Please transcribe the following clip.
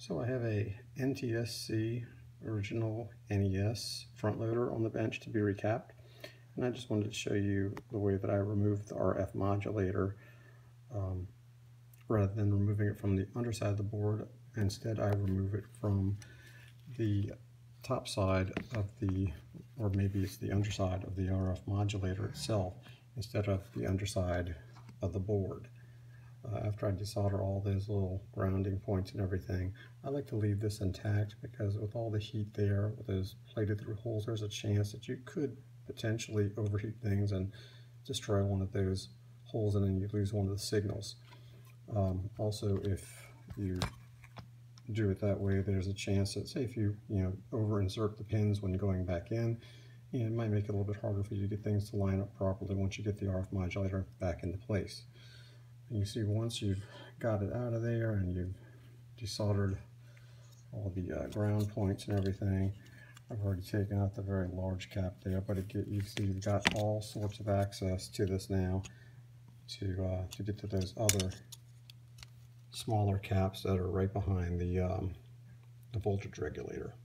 So I have a NTSC original NES front loader on the bench to be recapped, and I just wanted to show you the way that I removed the RF modulator rather than removing it from the underside of the board. Instead, I remove it from the top side of the, or maybe it's the underside of the RF modulator itself instead of the underside of the board. After I desolder all those little grounding points and everything, I like to leave this intact because with all the heat there, with those plated through holes, there's a chance that you could potentially overheat things and destroy one of those holes, and then you lose one of the signals. Also, if you do it that way, there's a chance that, say, if you over insert the pins when going back in, it might make it a little bit harder for you to get things to line up properly once you get the RF modulator back into place. And you see, once you've got it out of there and you've desoldered all the ground points and everything, I've already taken out the very large cap there, but you see you've got all sorts of access to this now to get to those other smaller caps that are right behind the voltage regulator.